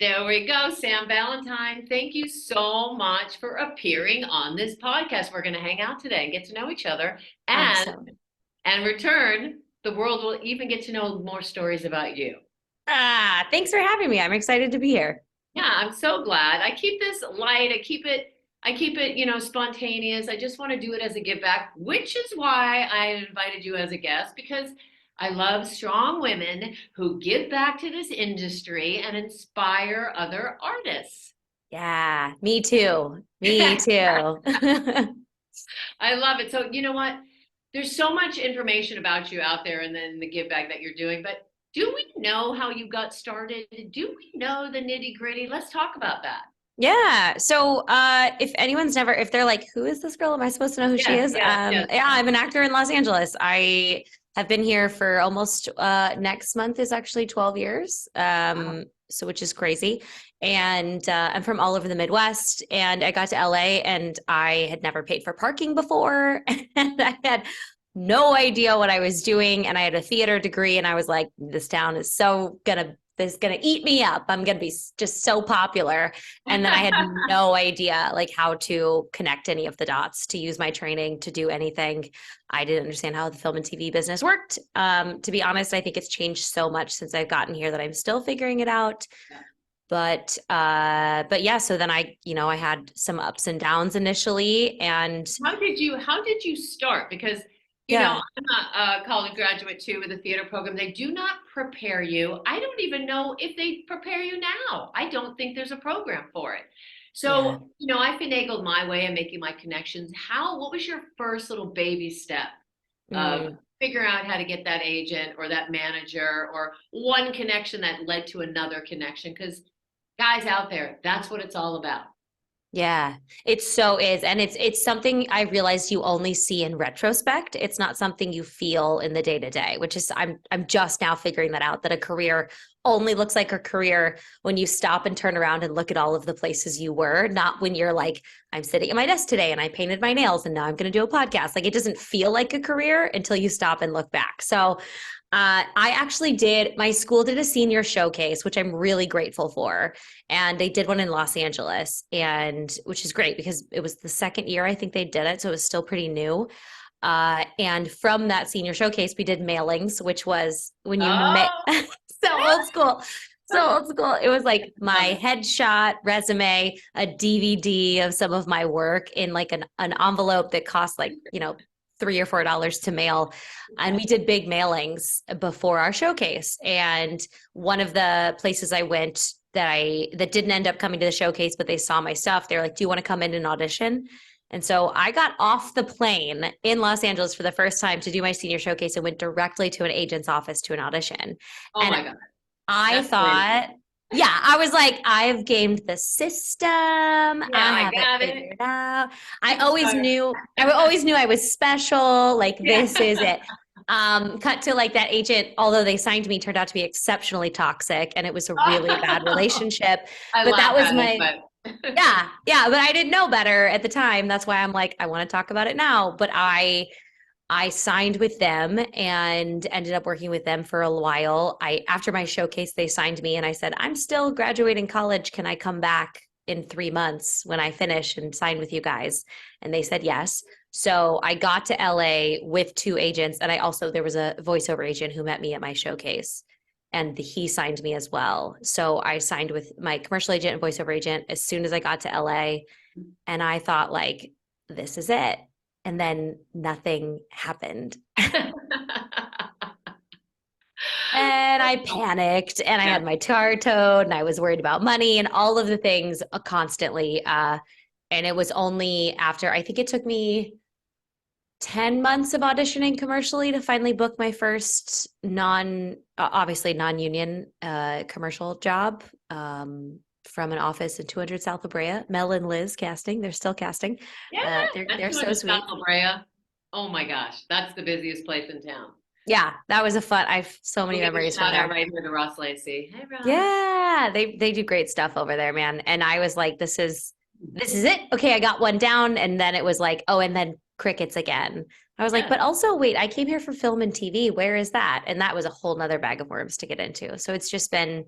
There we go, Sam Valentine. Thank you so much for appearing on this podcast. We're going to hang out today and get to know each other. And Awesome. in return, the world will even get to know more stories about you. Thanks for having me. I'm excited to be here. Yeah, I'm so glad. I keep this light. I keep it, spontaneous. I just want to do it as a give back, which is why I invited you as a guest because I love strong women who give back to this industry and inspire other artists. Yeah, me too. Me too. I love it. So, you know what? There's so much information about you out there and then the give back that you're doing, but do we know how you got started? Do we know the nitty gritty? Let's talk about that. Yeah. So if anyone's never, if they're like, who is this girl? Am I supposed to know who she Yes, is? yes, yes. Yeah, I'm an actor in Los Angeles. I have been here for almost next month is actually 12 years. So which is crazy. And I'm from all over the Midwest. And I got to LA and I had never paid for parking before. And I had no idea what I was doing. And I had a theater degree. And I was like, this town is so gonna this is going to eat me up. I'm going to be just so popular. And then I had no idea like how to connect any of the dots to use my training to do anything. I didn't understand how the film and TV business worked. To be honest, I think it's changed so much since I've gotten here that I'm still figuring it out. But yeah, so then I had some ups and downs initially and How did you start? Because yeah. I'm a college graduate too with a theater program. They do not prepare you. I don't even know if they prepare you now. I don't think there's a program for it. Yeah. So, I finagled my way of making my connections. What was your first little baby step of Mm. figuring out how to get that agent or that manager or one connection that led to another connection? Because guys out there, that's what it's all about. Yeah, it so is. And it's something I realized you only see in retrospect. It's not something you feel in the day to day, which is I'm just now figuring that out, that a career only looks like a career when you stop and turn around and look at all of the places you were, not when you're like, I'm sitting at my desk today and I painted my nails and now I'm going to do a podcast. Like it doesn't feel like a career until you stop and look back. So I actually my school did a senior showcase, which I'm really grateful for. And they did one in Los Angeles, and which is great because it was the second year I think they did it. So it was still pretty new. And from that senior showcase, we did mailings, which was when Oh, so old school. So old school. It was like love my it. headshot, resume, a DVD of some of my work in like an envelope that cost like, $3 or $4 to mail. And we did big mailings before our showcase. And one of the places I went that didn't end up coming to the showcase, but they saw my stuff. They're like, "Do you want to come in and audition?" And so I got off the plane in Los Angeles for the first time to do my senior showcase and went directly to an agent's office to an audition. Oh And my God. I That's great. thought, yeah, I was like, I've gamed the system. Yeah, I I have it got it. figured out. Superstar. I always knew I was special. Like, this is Yeah. it. Cut to like that agent, although they signed me, turned out to be exceptionally toxic and it was a really bad relationship. I But that laugh was at it, my, but yeah, but I didn't know better at the time. That's why I'm like, I want to talk about it now. But I signed with them and ended up working with them for a while. After my showcase, they signed me and I said, I'm still graduating college. Can I come back in 3 months when I finish and sign with you guys? And they said yes. So I got to LA with two agents. And there was a voiceover agent who met me at my showcase and he signed me as well. So I signed with my commercial agent and voiceover agent as soon as I got to LA. And I thought like, this is it. And then nothing happened. And I panicked and I yeah. had my tar towed and I was worried about money and all of the things constantly. And it was only after, I think it took me 10 months of auditioning commercially to finally book my first obviously non-union commercial job from an office in 200 South La Brea. Mel and Liz casting. They're still casting. Yeah, that's They're so 200 South sweet. La Brea. Oh my gosh, that's the busiest place in town. Yeah, that was a fun. I've so We'll many give a memories from shout out there. right here to Ross Lacey. Hey, Ross. Yeah, they do great stuff over there, man. And I was like, this is it. Okay, I got one down, and then it was like, oh, and then crickets again. I was like, Yeah. but also wait, I came here for film and TV. Where is that? And that was a whole nother bag of worms to get into. So it's just been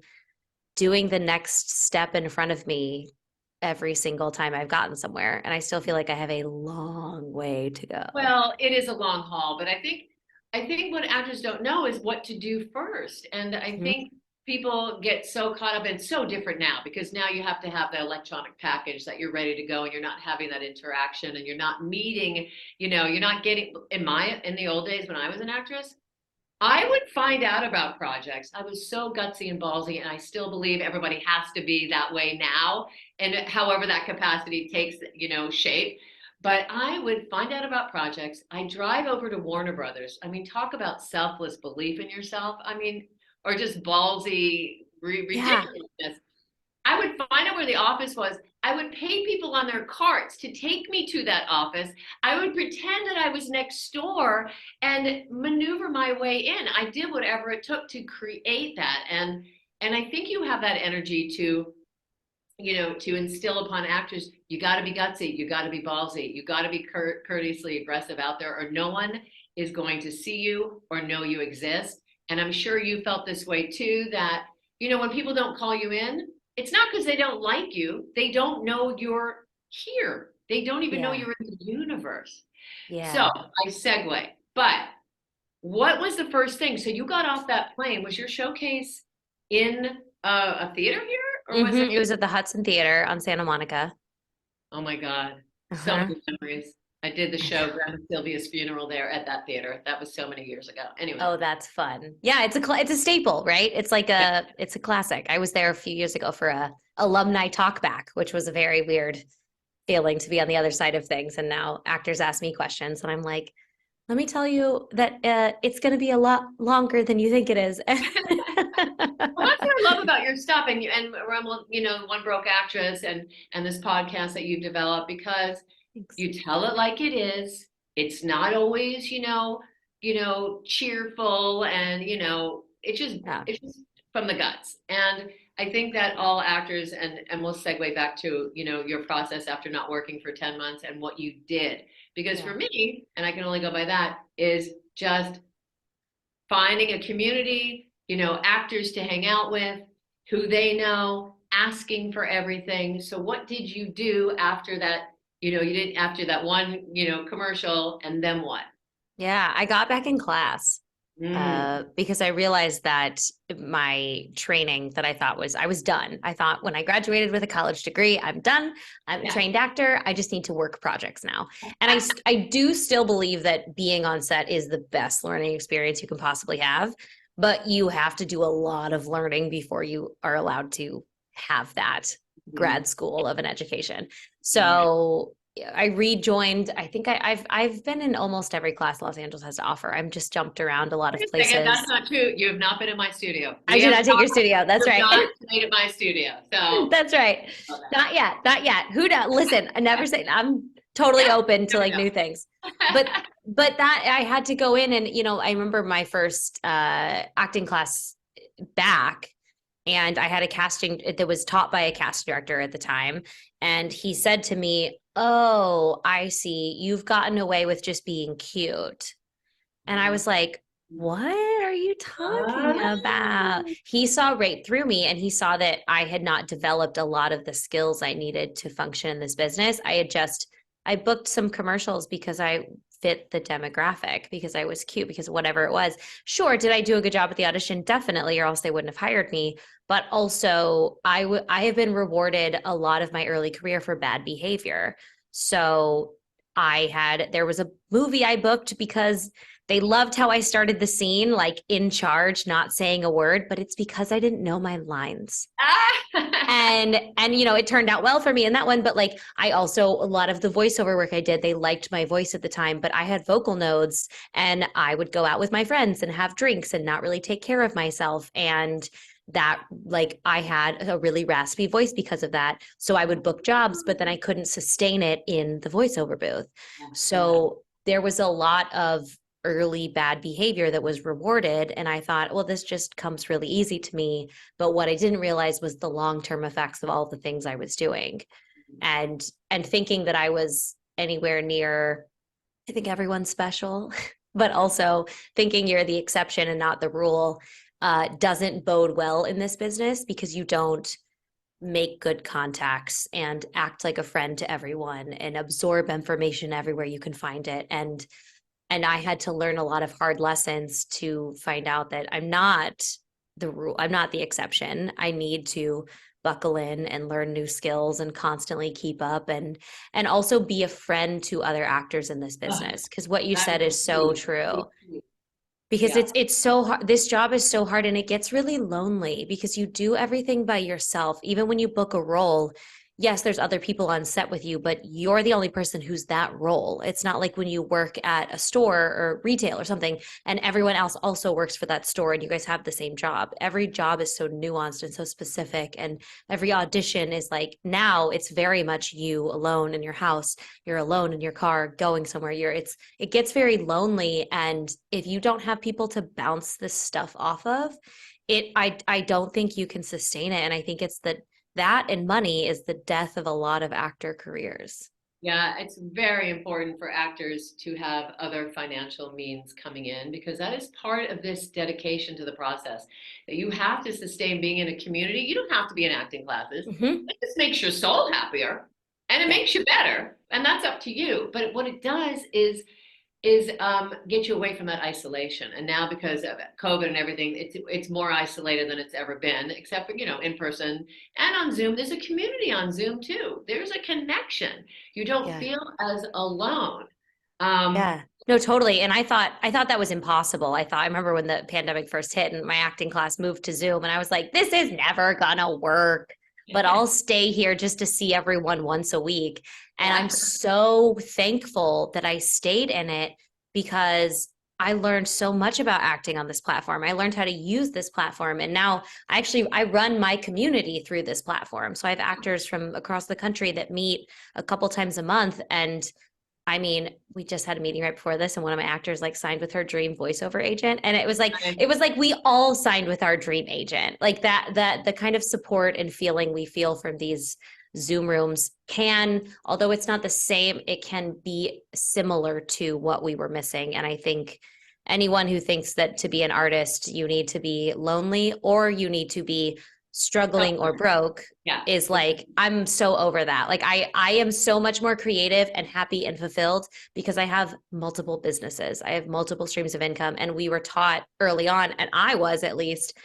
doing the next step in front of me every single time I've gotten somewhere. And I still feel like I have a long way to go. Well, it is a long haul, but I think what actors don't know is what to do first. And I Mhm. think people get so caught up, and so different now because now you have to have the electronic package that you're ready to go and you're not having that interaction and you're not meeting, you're not getting in the old days when I was an actress, I would find out about projects. I was so gutsy and ballsy, and I still believe everybody has to be that way now. And however that capacity takes, shape. But I would find out about projects. I drive over to Warner Brothers. I mean, talk about selfless belief in yourself. I mean, or just ballsy Yeah. ridiculousness. I would find out where the office was. I would pay people on their carts to take me to that office. I would pretend that I was next door and maneuver my way in. I did whatever it took to create that. And I think you have that energy to, to instill upon actors. You got to be gutsy, you got to be ballsy, you got to be courteously aggressive out there, or no one is going to see you or know you exist. And I'm sure you felt this way too, that when people don't call you in, it's not because they don't like you, they don't know you're here, they don't even know Yeah. you're in the universe. So Yeah. I segue, but what was the first thing? So you got off that plane, was your showcase in a theater here, or was it? It was at the Hudson Theater on Santa Monica. Oh my God. So Uh-huh. many memories. I did the I show Grandma Sylvia's funeral there at that theater. That was so many years ago. Anyway. Oh, that's fun. Yeah, it's a staple, right? It's like Yeah. it's a classic. I was there a few years ago for a alumni talk back, which was a very weird feeling to be on the other side of things. And now actors ask me questions, and I'm like, let me tell you that it's going to be a lot longer than you think it is. Well, that's what I love about your stuff and Rumble, One Broke Actress and this podcast that you've developed, because Thanks. you tell it like it is. It's not always, cheerful and Yeah, it's just from the guts. And I think that all actors and we'll segue back to, your process after not working for 10 months and what you did. Because yeah, for me, and I can only go by that, is just finding a community, actors to hang out with, who they know, asking for everything. So what did you do after that? You did after that one, commercial, and then what? yeah. I got back in class. Mm, Because I realized that my training that I was done. I thought when I graduated with a college degree, I'm done. I'm a yeah. trained actor. I just need to work projects now. And I do still believe that being on set is the best learning experience you can possibly have, but you have to do a lot of learning before you are allowed to have that Mhm. grad school of an education. Right. So I rejoined. I think I've been in almost every class Los Angeles has to offer. I'm just jumped around a lot Wait of a second, that's places. not true. You have not been in my studio. I We did have not take your not, studio. That's you have right. not stayed at my studio. So, That's right. Not yet. Not yet. Who knows? Listen, I never say I'm totally yeah, open to never like know. new things. But that I had to go in and I remember my first acting class back, and I had a casting that was taught by a casting director at the time, and he said to me, "Oh, I see. You've gotten away with just being cute." And I was like, what are you talking Ah. about? He saw right through me, and he saw that I had not developed a lot of the skills I needed to function in this business. I booked some commercials because I fit the demographic, because I was cute, because whatever it was. Sure, did I do a good job at the audition? Definitely, or else they wouldn't have hired me. But also, I have been rewarded a lot of my early career for bad behavior. So there was a movie I booked because they loved how I started the scene, like in charge, not saying a word, but it's because I didn't know my lines. Ah. And it turned out well for me in that one, but like I also a lot of the voiceover work I did, they liked my voice at the time, but I had vocal nodes, and I would go out with my friends and have drinks and not really take care of myself, and that like I had a really raspy voice because of that. So I would book jobs, but then I couldn't sustain it in the voiceover booth. Yeah. So there was a lot of early bad behavior that was rewarded, and I thought, well, this just comes really easy to me. But what I didn't realize was the long-term effects of all the things I was doing, and thinking that I was anywhere near, I think everyone's special, but also thinking you're the exception and not the rule. doesn't bode well in this business because you don't make good contacts and act like a friend to everyone and absorb information everywhere you can find it. And I had to learn a lot of hard lessons to find out that I'm not the rule. I'm not the exception. I need to buckle in and learn new skills and constantly keep up and also be a friend to other actors in this Ugh, business. Because what you that said is is so huge. true. Huge. Because Yeah. it's so hard. This job is so hard and it gets really lonely because you do everything by yourself. Even when you book a role, yes, there's other people on set with you, but you're the only person who's that role. It's not like when you work at a store or retail or something and everyone else also works for that store and you guys have the same job. Every job is so nuanced and so specific, and every audition is like, now it's very much you alone in your house. You're alone in your car going somewhere. It gets very lonely, and if you don't have people to bounce this stuff off of, I don't think you can sustain it. And I think it's that and money is the death of a lot of actor careers. Yeah, it's very important for actors to have other financial means coming in because that is part of this dedication to the process. That you have to sustain being in a community. You don't have to be in acting classes. Hmm. It just makes your soul happier and it Yeah. makes you better. And that's up to you. But what it does is get you away from that isolation. And now because of COVID and everything, it's more isolated than it's ever been, except for in person and on Zoom. There's a community on Zoom too. There's a connection. You don't Yeah. feel as alone. Um, Yeah. No, totally. And I thought that was impossible. I remember when the pandemic first hit and my acting class moved to Zoom and I was like, this is never gonna work, but I'll stay here just to see everyone once a week. And yeah. I'm so thankful that I stayed in it because I learned so much about acting on this platform. I learned how to use this platform. And now I run my community through this platform. So I have actors from across the country that meet a couple times a month. And I mean, we just had a meeting right before this, and one of my actors like signed with her dream voiceover agent. And it was like we all signed with our dream agent. Like that the kind of support and feeling we feel from these Zoom rooms can, although it's not the same, it can be similar to what we were missing. And I think anyone who thinks that to be an artist, you need to be lonely or you need to be struggling or broke Yeah. is like, I'm so over that. Like I am so much more creative and happy and fulfilled because I have multiple businesses. I have multiple streams of income. And we were taught early on, and I was at least,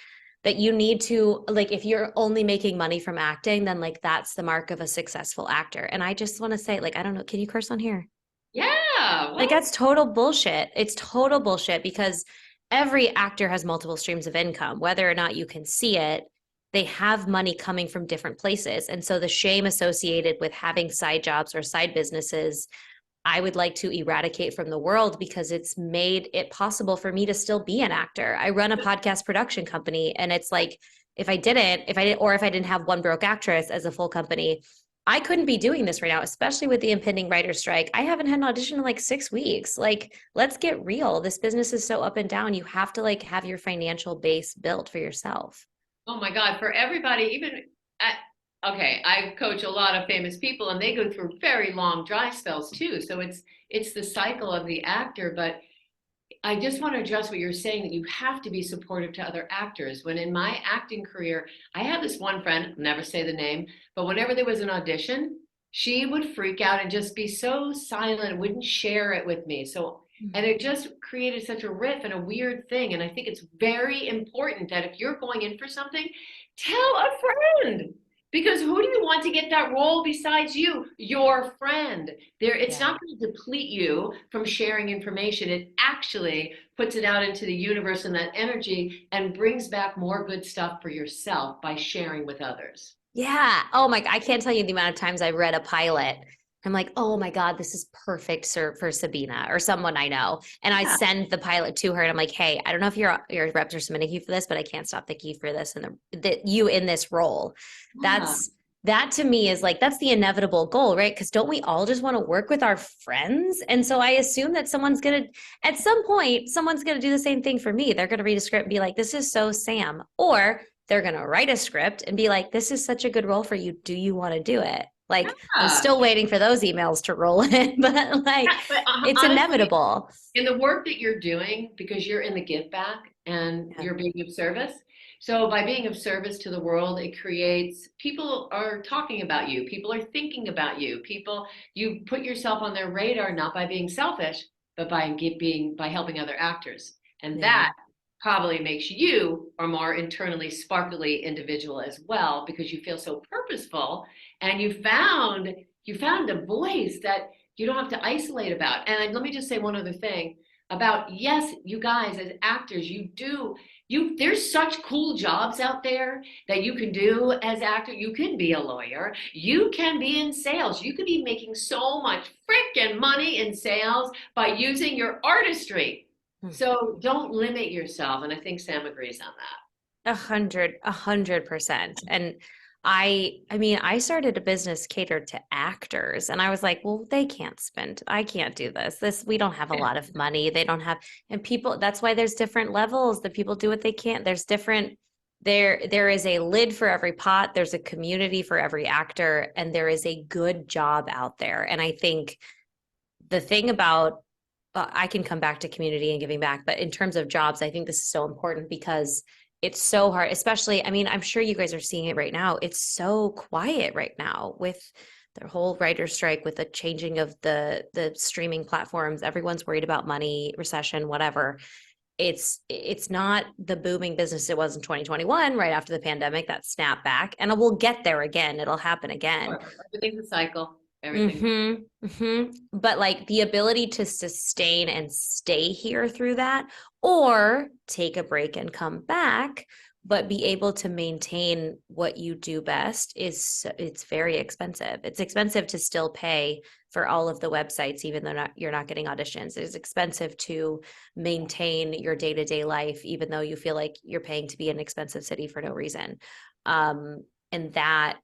that you need to, like, if you're only making money from acting, then like that's the mark of a successful actor. And I just want to say, like, I don't know, can you curse on here? Yeah. Like What? that's total bullshit. It's total bullshit because every actor has multiple streams of income, whether or not you can see it. They have money coming from different places. And so the shame associated with having side jobs or side businesses, I would like to eradicate from the world because it's made it possible for me to still be an actor. I run a podcast production company, and it's like if I didn't have One Broke Actress as a full company, I couldn't be doing this right now, especially with the impending writer's strike. I haven't had an audition in like 6 weeks. Like, let's get real. This business is so up and down. You have to like have your financial base built for yourself. Oh my God. For everybody, even at, okay, I coach a lot of famous people and they go through very long dry spells too. So it's the cycle of the actor, but I just want to address what you're saying that you have to be supportive to other actors. When in my acting career, I had this one friend, I'll never say the name, but whenever there was an audition, she would freak out and just be so silent and wouldn't share it with me. So, and it just created such a riff and a weird thing. And I think it's very important that if you're going in for something, tell a friend. Because who do you want to get that role besides you? Your friend. It's Yeah. not going to deplete you from sharing information. It actually puts it out into the universe and that energy and brings back more good stuff for yourself by sharing with others. Yeah. Oh my, I can't tell you the amount of times I read a pilot. I'm like, oh my God, this is perfect for Sabina or someone I know. And I Yeah. send the pilot to her and I'm like, hey, I don't know if your reps are submitting you for this, but I can't stop thanking you for this and you in this role. Yeah. That to me is like, that's the inevitable goal, right? Because don't we all just want to work with our friends? And so I assume that at some point, someone's going to do the same thing for me. They're going to read a script and be like, this is so Sam. Or they're going to write a script and be like, this is such a good role for you. Do you want to do it? Like, I'm Yeah. still waiting for those emails to roll in, but like, But it's honestly, inevitable. in the work that you're doing, because you're in the give back, and Yeah. you're being of service. So by being of service to the world, it creates people are talking about you, people are thinking about you, people you put yourself on their radar not by being selfish, but by helping other actors. And Yeah. that probably makes you a more internally sparkly individual as well because you feel so purposeful and you found a voice that you don't have to isolate about. And let me just say one other thing about yes, you guys as actors, there's such cool jobs out there that you can do as actor. You can be a lawyer, you can be in sales, you could be making so much freaking money in sales by using your artistry. Mm. So don't limit yourself. And I think Sam agrees on that. 100%. And I mean, I started a business catered to actors, and I was like, well, I can't do this. We don't have a lot of money. They don't have, and people, that's why there's different levels that people do what they can't. There is a lid for every pot. There's a community for every actor, and there is a good job out there. And I think the thing about, I can come back to community and giving back, but in terms of jobs, I think this is so important because it's so hard, especially, I mean, I'm sure you guys are seeing it right now. It's so quiet right now with the whole writer's strike, with the changing of the streaming platforms. Everyone's worried about money, recession, whatever. It's not the booming business it was in 2021, right after the pandemic, that snap back. And we'll get there again. It'll happen again. Sure. Everything's a cycle. Everything. But like the ability to sustain and stay here through that, or take a break and come back, but be able to maintain what you do best it's very expensive. It's expensive to still pay for all of the websites, even though you're not getting auditions. It's expensive to maintain your day-to-day life, even though you feel like you're paying to be in an expensive city for no reason. And that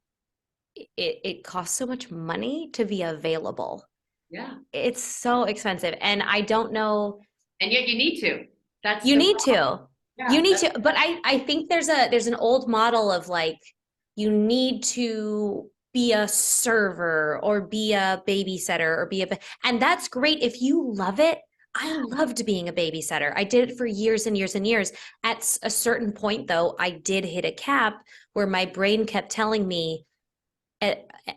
it costs so much money to be available. Yeah. It's so expensive. And I don't know, And yet you need to. That's you the need problem. to. You Yeah. need to, but I think there's an old model of like you need to be a server or be a babysitter or and that's great if you love it. I loved being a babysitter. I did it for years and years and years. At a certain point though, I did hit a cap where my brain kept telling me,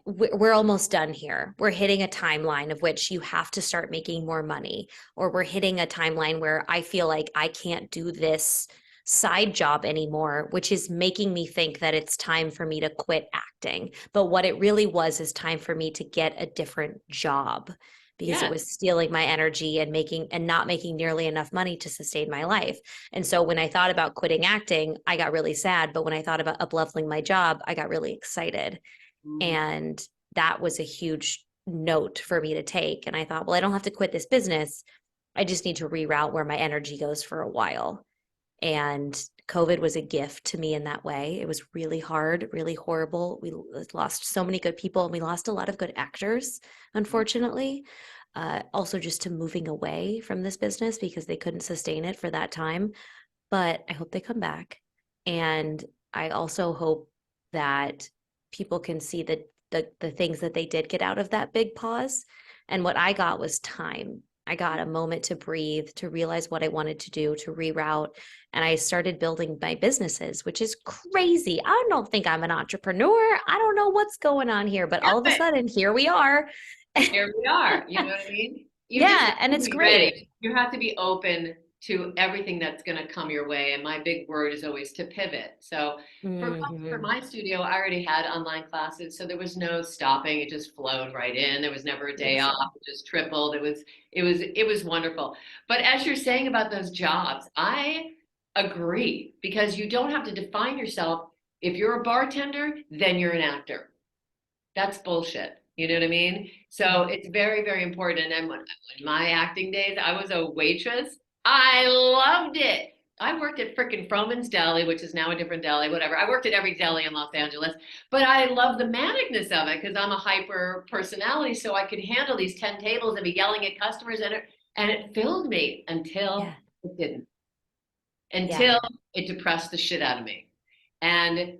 we're almost done here. We're hitting a timeline of which you have to start making more money, or we're hitting a timeline where I feel like I can't do this side job anymore, which is making me think that it's time for me to quit acting. But what it really was is time for me to get a different job because it Yes. was stealing my energy and not making nearly enough money to sustain my life. And so when I thought about quitting acting, I got really sad. But when I thought about up-leveling my job, I got really excited. Mm. And that was a huge note for me to take. And I thought, well, I don't have to quit this business. I just need to reroute where my energy goes for a while. And COVID was a gift to me in that way. It was really hard, really horrible. We lost so many good people and we lost a lot of good actors, unfortunately. Also, just to moving away from this business because they couldn't sustain it for that time. But I hope they come back. And I also hope that people can see the things that they did get out of that big pause. And what I got was time. I got a moment to breathe, to realize what I wanted to do, to reroute. And I started building my businesses, which is crazy. I don't think I'm an entrepreneur. I don't know what's going on here, but all of a Yeah, sudden, here we are. here we are. You know what I mean? You just Yeah, have and to it's be great. ready. You have to be open to everything that's going to come your way. And my big word is always to pivot. So for Mhm. my studio, I already had online classes, so there was no stopping. It just flowed right in. There was never a day off. Beautiful. It just tripled. It was wonderful. But as you're saying about those jobs, I agree because you don't have to define yourself. If you're a bartender, then you're an actor. That's bullshit. You know what I mean? So it's very, very important. And when my acting days, I was a waitress. I loved it. I worked at frickin' Froman's Deli, which is now a different deli, whatever. I worked at every deli in Los Angeles, but I love the manicness of it because I'm a hyper personality. So I could handle these 10 tables and be yelling at customers and it filled me Yeah. until it didn't, Yeah. until it depressed the shit out of me. And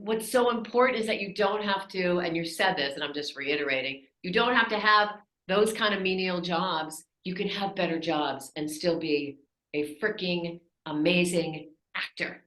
what's so important is that you don't have to, and you said this, and I'm just reiterating, you don't have to have those kind of menial jobs. You can have better jobs and still be a freaking amazing actor.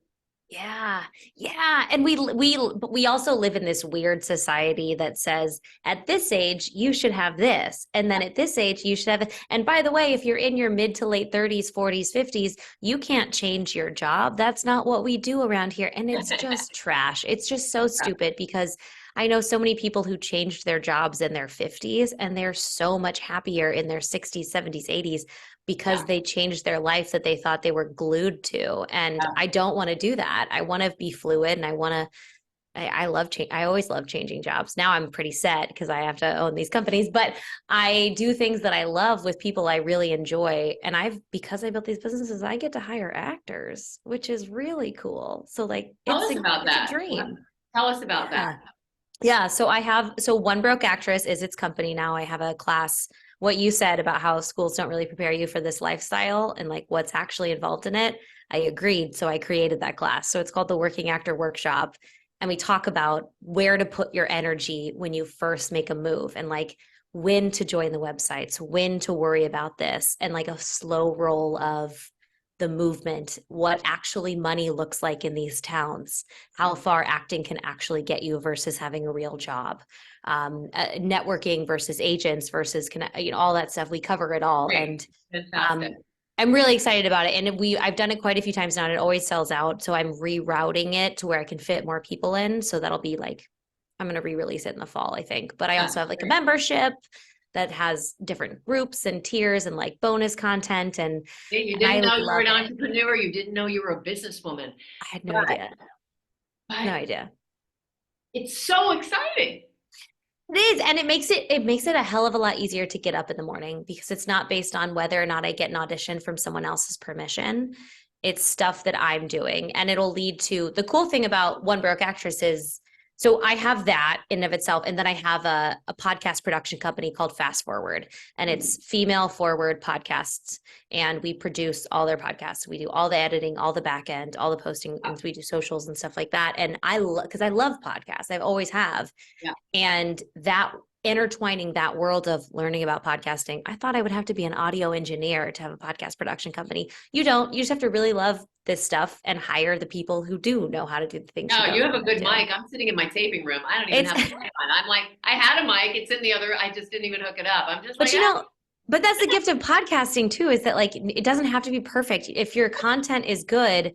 Yeah. Yeah. And we also live in this weird society that says at this age you should have this. And then at this age you should have it. And by the way, if you're in your mid to late 30s, 40s, 50s, you can't change your job. That's not what we do around here. And it's just trash. It's just so stupid because I know so many people who changed their jobs in their 50s and they're so much happier in their 60s, 70s, 80s because Yeah. they changed their life that they thought they were glued to. And Yeah. I don't want to do that. I want to be fluid and I want to, I love change. I always love changing jobs. Now I'm pretty set because I have to own these companies, but I do things that I love with people I really enjoy. And because I built these businesses, I get to hire actors, which is really cool. So like Tell us about it's a that. dream. Tell us about Yeah. that. Yeah, so One Broke Actress is its company now. I have a class, what you said about how schools don't really prepare you for this lifestyle and like what's actually involved in it. I agreed, so I created that class. So it's called the Working Actor Workshop, and we talk about where to put your energy when you first make a move and like when to join the websites, when to worry about this, and like a slow roll of the movement, what actually money looks like in these towns, how far acting can actually get you versus having a real job, networking versus agents versus all that stuff. We cover it all, Great. and Fantastic. I'm really excited about it. And I've done it quite a few times now, and it always sells out. So I'm rerouting it to where I can fit more people in. So that'll be like I'm going to re-release it in the fall, I think. But I Yeah, also have like a great. membership that has different groups and tiers and like bonus content You and I didn't know you were love an it. entrepreneur. You didn't know you were a businesswoman. I had no But idea. No but idea. it's so exciting. It is, and it makes it a hell of a lot easier to get up in the morning because it's not based on whether or not I get an audition from someone else's permission. It's stuff that I'm doing, and it'll lead to the cool thing about One Broke Actress is so I have that in of itself, and then I have a podcast production company called Fast Forward, and it's female forward podcasts, and we produce all their podcasts. We do all the editing, all the back end, all the posting, and we do socials and stuff like that. And because I love podcasts, I've always have Yeah. and that intertwining that world of learning about podcasting, I thought I would have to be an audio engineer to have a podcast production company. You don't. You just have to really love this stuff and hire the people who do know how to do the things you No, don't you know have a how good to do. mic. I'm sitting in my taping room. I don't even It's have a mic on. I'm like, I had a mic. It's in the other. I just didn't even hook it up. I'm just but like, ah. but that's the gift of podcasting too, is that like it doesn't have to be perfect. If your content is good,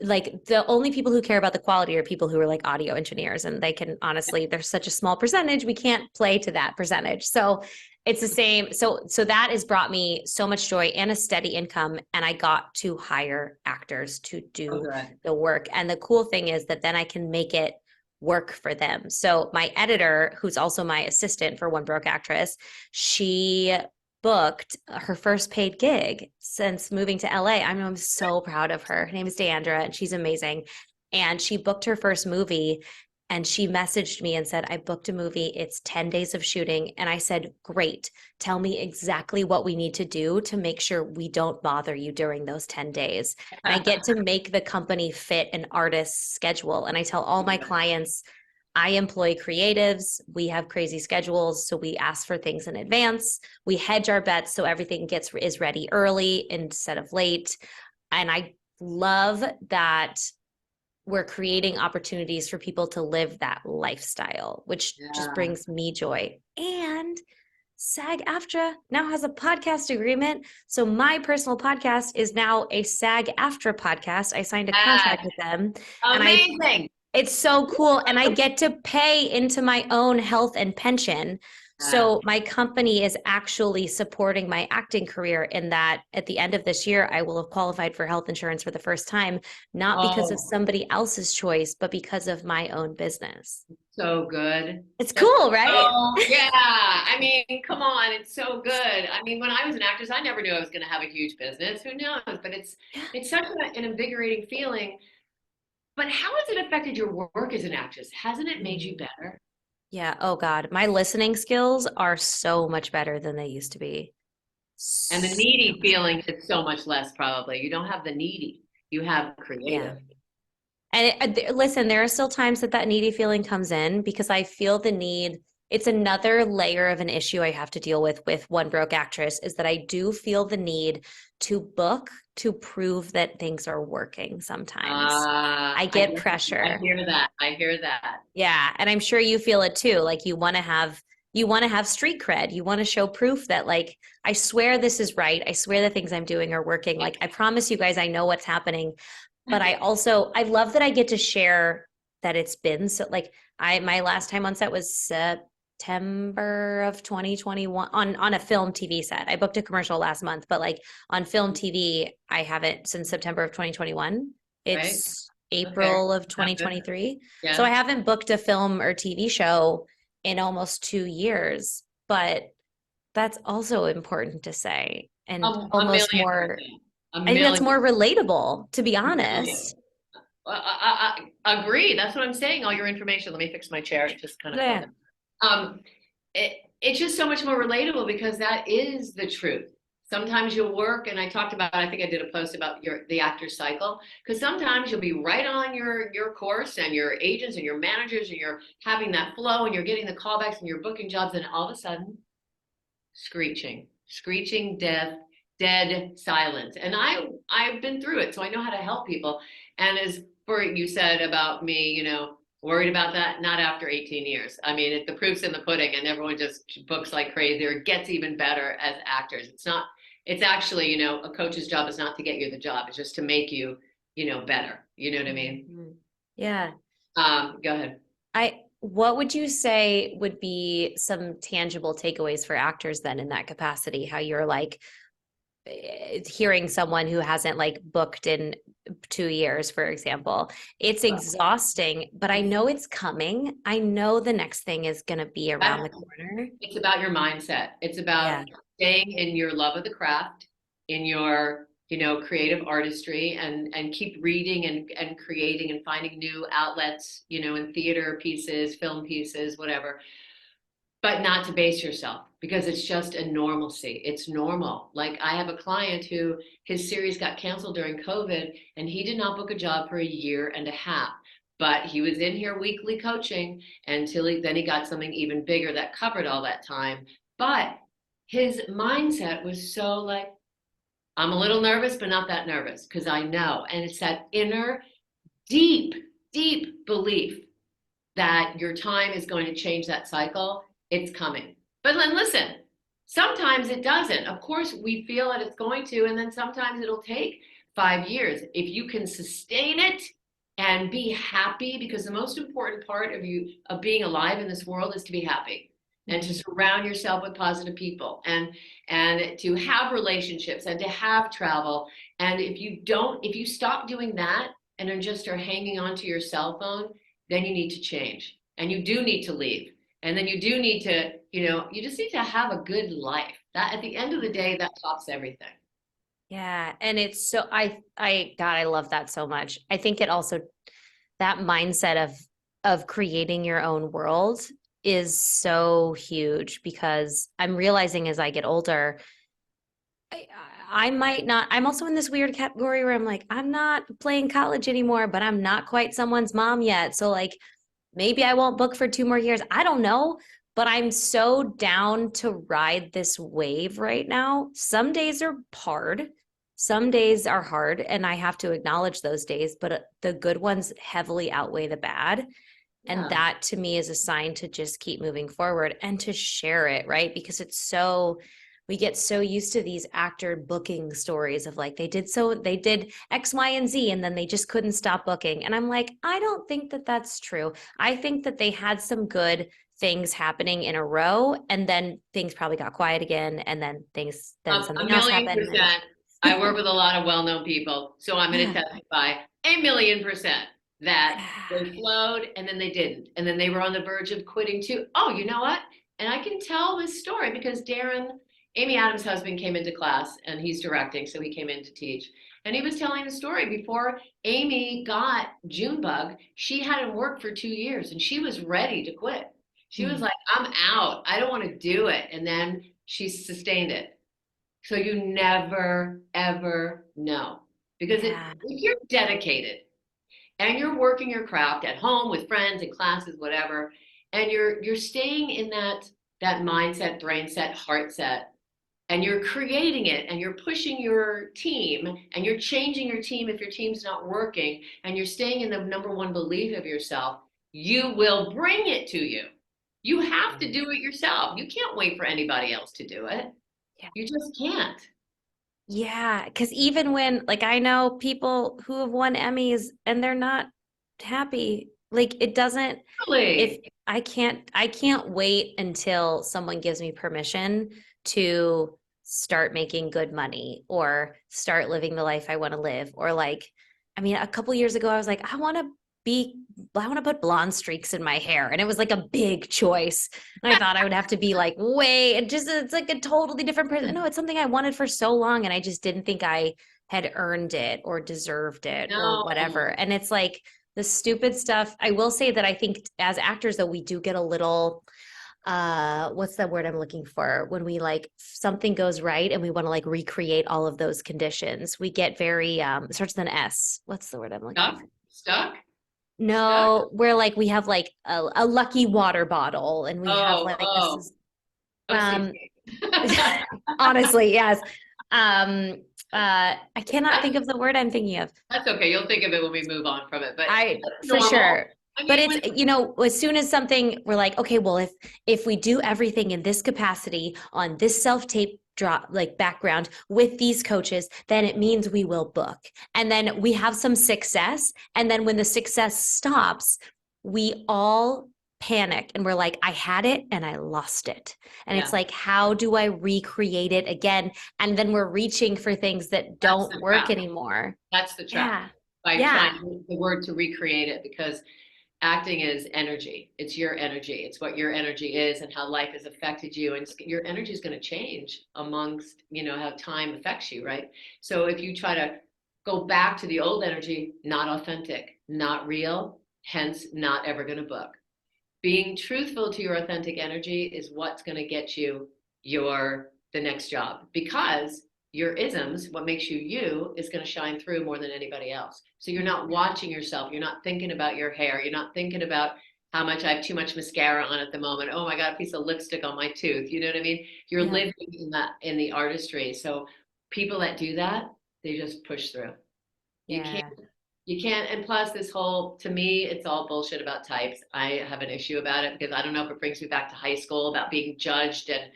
like the only people who care about the quality are people who are like audio engineers, and they can honestly, there's such a small percentage, we can't play to that percentage. So it's the same. So that has brought me so much joy and a steady income, and I got to hire actors to Oh, do good. the work. And the cool thing is that then I can make it work for them. So my editor, who's also my assistant for One Broke Actress, she booked her first paid gig since moving to LA. I'm so proud of her. Her name is Deandra, and she's amazing. And she booked her first movie, and she messaged me and said, I booked a movie. It's 10 days of shooting. And I said, great. Tell me exactly what we need to do to make sure we don't bother you during those 10 days. And I get to make the company fit an artist's schedule. And I tell all my clients, I employ creatives. We have crazy schedules, so we ask for things in advance. We hedge our bets so everything is ready early instead of late. And I love that we're creating opportunities for people to live that lifestyle, which just Yeah. brings me joy. And SAG-AFTRA now has a podcast agreement. So my personal podcast is now a SAG-AFTRA podcast. I signed a contract with them, and Amazing. it's so cool. And I get to pay into my own health and pension. Yeah. So my company is actually supporting my acting career in that at the end of this year, I will have qualified for health insurance for the first time, not because of Oh, somebody else's choice, but because of my own business. so good. It's Just cool, right? yeah. I mean, come on, it's so good. I mean, when I was an actress, I never knew I was going to have a huge business. Who knows? But it's such an invigorating feeling. But how has it affected your work as an actress? Hasn't it made you better? Yeah. Oh God. My listening skills are so much better than they used to be. And the So needy much feeling is so much less, probably. You don't have the needy. You have yeah. creative. And listen, there are still times that needy feeling comes in because I feel the need. it's another layer of an issue I have to deal with One Broke Actress is that I do feel the need to book to prove that things are working sometimes. I get I pressure. hear that. I hear that. Yeah, and I'm sure you feel it too. Like you want to have street cred. You want to show proof that like I swear this is right. I swear the things I'm doing are working. Like I promise you guys I know what's happening. But I love that I get to share that it's been so like I my last time on set was September of 2021 on a film TV set. I booked a commercial last month, but like on film TV, I haven't since September of 2021. Right? It's Okay. April of Not good. 2023. So I Yeah. haven't booked a film or TV show in almost 2 years, but that's also important to say and A almost million more, percent. A I think that's million. more relatable, to be A million. honest. I agree. That's what I'm saying. All your information. Let me fix my chair. It just kind of fell Yeah. down. Um, it's just so much more relatable because that is the truth. Sometimes you'll work, and I talked about, I think I did a post about the actor cycle, because sometimes you'll be right on your course and your agents and your managers and you're having that flow and you're getting the callbacks and you're booking jobs, and all of a sudden screeching dead silence. And I've been through it, so I know how to help people. And as for you said about me, worried about that, not after 18 years. I mean, the proof's in the pudding, and everyone just books like crazy or gets even better as actors. It's actually, a coach's job is not to get you the job, it's just to make you, better. You know what I mean? Mhm. Yeah. Go ahead. What would you say would be some tangible takeaways for actors then in that capacity? How you're like hearing someone who hasn't like booked in 2 years, for example. It's exhausting, but I know it's coming. I know the next thing is going to be around the corner. It's about your mindset. It's about Yeah. staying in your love of the craft, in your, creative artistry, and keep reading and creating and finding new outlets, in theater pieces, film pieces, whatever, but not to base yourself because it's just a normalcy. It's normal. Like I have a client who his series got canceled during COVID and he did not book a job for a year and a half. But he was in here weekly coaching until then he got something even bigger that covered all that time. But his mindset was so like, I'm a little nervous, but not that nervous because I know. And it's that inner, deep, deep belief that your time is going to change that cycle. It's coming. But then listen, sometimes it doesn't. Of course, we feel that it's going to, and then sometimes it'll take 5 years. If you can sustain it and be happy, because the most important part of being alive in this world is to be happy and to surround yourself with positive people and to have relationships and to have travel. And if you stop doing that and then just are hanging on to your cell phone, then you need to change and you do need to leave. And then you do need to, you just need to have a good life. That at the end of the day, that tops everything. Yeah. And it's so God, I love that so much. I think it also that mindset of creating your own world is so huge because I'm realizing as I get older, I, I might not, I'm also in this weird category where I'm like, I'm not playing college anymore, but I'm not quite someone's mom yet. So like maybe I won't book for 2 more years. I don't know, but I'm so down to ride this wave right now. Some days are hard. Some days are hard, and I have to acknowledge those days, but the good ones heavily outweigh the bad. And Yeah. that to me is a sign to just keep moving forward and to share it, right? Because we get so used to these actor booking stories of like they did X, Y, and Z, and then they just couldn't stop booking. And I'm like, I don't think that that's true. I think that they had some good things happening in a row, and then things probably got quiet again, and then A something else million happened. percent. I work with a lot of well-known people, so I'm going to Yeah. testify 1,000,000% that they Yeah. flowed and then they didn't. And then they were on the verge of quitting too. Oh, you know what? And I can tell this story because Amy Adams' husband came into class and he's directing, so he came in to teach. And he was telling the story before Amy got Junebug, she hadn't worked for 2 years and she was ready to quit. She was Hmm. like, I'm out. I don't want to do it. And then she sustained it. So you never, ever know. Because Yeah. if you're dedicated and you're working your craft at home with friends and classes, whatever, and you're staying in that mindset, brain set, heart set, and you're creating it, and you're pushing your team, and you're changing your team if your team's not working, and you're staying in the number one belief of yourself, you will bring it to you. You have to do it yourself. You can't wait for anybody else to do it. Yeah. You just can't. Yeah, because even when, like, I know people who have won Emmys and they're not happy. Like, it doesn't, if Really. I can't wait until someone gives me permission to start making good money or start living the life I want to live. Or like, I mean, a couple years ago, I was like, I want to put blonde streaks in my hair. And it was like a big choice. And I thought I would have to be like, way, it's like a totally different person. No, it's something I wanted for so long. And I just didn't think I had earned it or deserved it or whatever. No. And it's like the stupid stuff. I will say that I think as actors, though, we do get a little, what's the word I'm looking for, when we like something goes right and we want to like recreate all of those conditions. We get very it starts with an S. What's the word I'm looking Stuck? for? Stuck? Stuck? No, where like we have like a lucky water bottle and we have Oh, like this oh, is um OCD. honestly, yes. I cannot That's, think of the word I'm thinking of. that's okay. You'll think of it when we move on from it, but I that's for normal. sure. I But mean, it's, when as soon as something we're like, okay, well, if we do everything in this capacity on this self-tape drop like background with these coaches, then it means we will book. And then we have some success. And then when the success stops, we all panic and we're like, I had it and I lost it. And it's yeah, like, how do I recreate it again? And then we're reaching for things that that's don't the work trap. anymore. That's the trap. Yeah. By trying Yeah. to use the word to recreate it, because acting is energy. It's your energy. It's what your energy is and how life has affected you. And your energy is going to change amongst, how time affects you, right? So if you try to go back to the old energy, not authentic, not real, hence not ever going to book. Being truthful to your authentic energy is what's going to get you the next job, because your isms, what makes you you, is going to shine through more than anybody else. So you're not watching yourself, you're not thinking about your hair, you're not thinking about how much I have too much mascara on at the moment, oh, I got a piece of lipstick on my tooth, you know what I mean? You're Yeah. living in the artistry. So people that do that, they just push through. You can't Yeah. you can't, and plus this whole, to me, it's all bullshit about types. I have an issue about it because I don't know if it brings me back to high school about being judged and,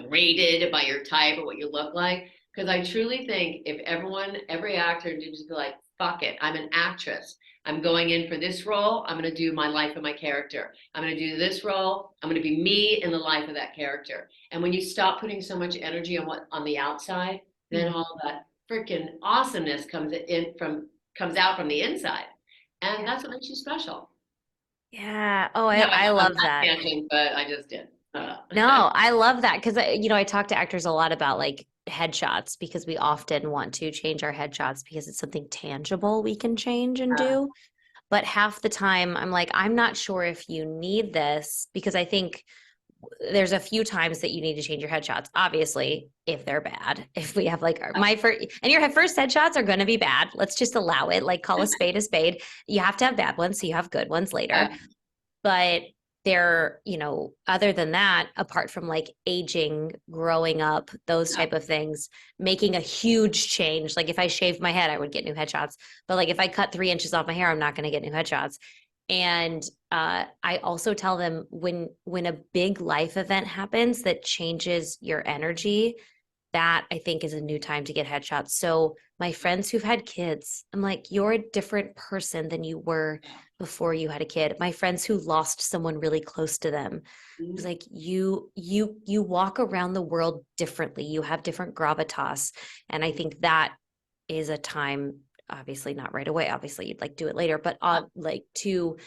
rated by your type or what you look like. Because I truly think if every actor did just be like, fuck it, I'm an actress. I'm going in for this role. I'm going to do my life and my character. I'm going to do this role. I'm going to be me in the life of that character. And when you stop putting so much energy on the outside, then Mhm. all that freaking awesomeness comes out from the inside. And Yeah. that's what makes you special. Yeah. Oh, Yeah, I I went on love that that. tangent, but I just did. No, I love that because I talk to actors a lot about like headshots because we often want to change our headshots because it's something tangible we can change and do. But half the time I'm like, I'm not sure if you need this because I think there's a few times that you need to change your headshots. Obviously, if they're bad, if we have like my first and your first headshots are going to be bad. Let's just allow it. Like call a spade a spade. You have to have bad ones, so you have good ones later. But they're, other than that, apart from like aging, growing up, those type of things, making a huge change. Like if I shaved my head, I would get new headshots. But like if I cut 3 inches off my hair, I'm not going to get new headshots. And I also tell them when a big life event happens that changes your energy, that I think is a new time to get headshots. So my friends who've had kids, I'm like, you're a different person than you were before you had a kid. My friends who lost someone really close to them, it was like you walk around the world differently. You have different gravitas. And I think that is a time, obviously not right away. Obviously you'd like do it later, but like to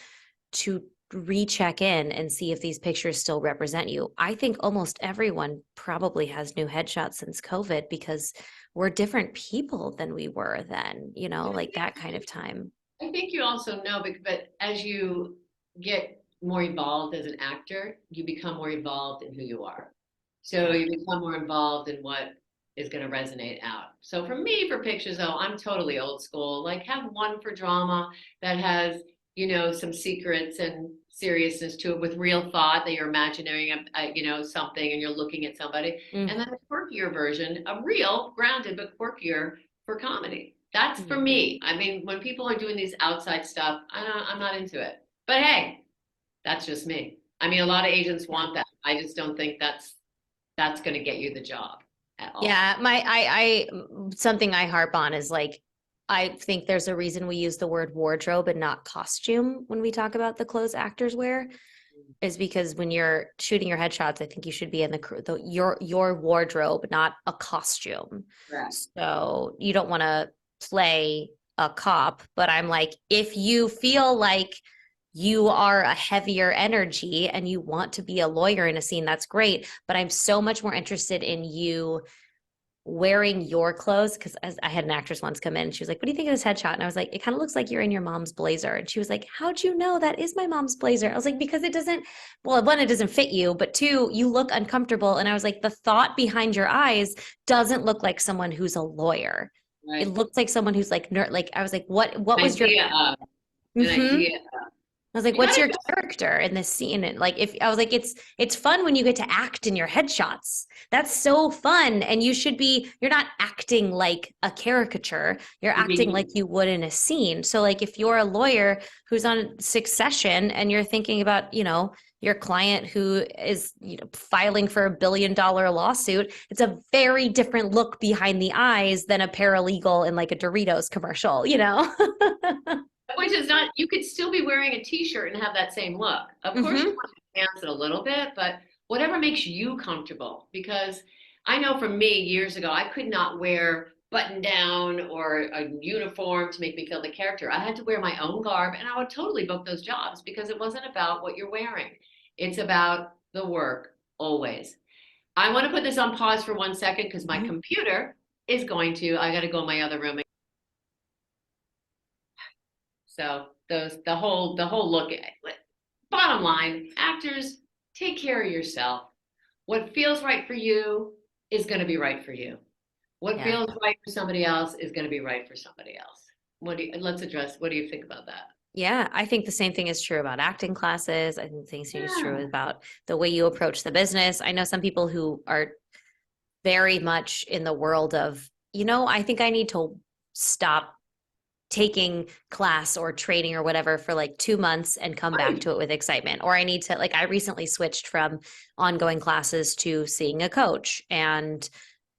recheck in and see if these pictures still represent you. I think almost everyone probably has new headshots since COVID because we're different people than we were then, like that kind of time. I think you also know, but as you get more evolved as an actor, you become more evolved in who you are. So Yeah. you become more involved in what is going to resonate out. So for me, for pictures, though, I'm totally old school. Like have one for drama that has, some secrets and seriousness to it with real thought that you're imagining, something and you're looking at somebody. Mm. And then a quirkier version, a real, grounded, but quirkier for comedy. That's for Mm. me. I mean, when people are doing these outside stuff, I'm not into it. But hey, that's just me. I mean, a lot of agents Yeah. want that. I just don't think that's going to get you the job at all. Yeah, I something I harp on is like, I think there's a reason we use the word wardrobe and not costume when we talk about the clothes actors wear, is because when you're shooting your headshots, I think you should be in your wardrobe, not a costume. Correct. So you don't want to play a cop, but I'm like, if you feel like you are a heavier energy and you want to be a lawyer in a scene, that's great. But I'm so much more interested in you wearing your clothes, because as I had an actress once come in and she was like, what do you think of this headshot? And I was like, it kind of looks like you're in your mom's blazer. And she was like, how'd you know that is my mom's blazer? I was like, because it doesn't, well, one, it doesn't fit you, but two, you look uncomfortable. And I was like, the thought behind your eyes doesn't look like someone who's a lawyer. It Right. looks like someone who's like nerd. Like I was like, what was your Idea of an Mhm. idea. I was like, You what's gotta your character in this scene? And like, if I was like, it's fun when you get to act in your headshots. That's so fun. And you're not acting like a caricature. You're acting like be you would in a scene. So like if you're a lawyer who's on Succession and you're thinking about, your client who is, filing for $1 billion lawsuit, it's a very different look behind the eyes than a paralegal in like a Doritos commercial, which is not, you could still be wearing a t-shirt and have that same look. Of course, you hmm want to enhance it a little bit, but whatever makes you comfortable. Because I know for me years ago, I could not wear button down or a uniform to make me feel the character. I had to wear my own garb and I would totally book those jobs because it wasn't about what you're wearing. It's about the work always. I want to put this on pause for 1 second because my computer is I got to go in my other room. So the whole look. Bottom line, actors, take care of yourself. What feels right for you is going to be right for you. What Yeah. feels right for somebody else is going to be right for somebody else. Let's address. What do you think about that? Yeah, I think the same thing is true about acting classes. I think the same thing is true Yeah. about the way you approach the business. I know some people who are very much in the world of, I think I need to stop taking class or training or whatever for like 2 months and come back Right. to it with excitement. Or I need to, like, I recently switched from ongoing classes to seeing a coach and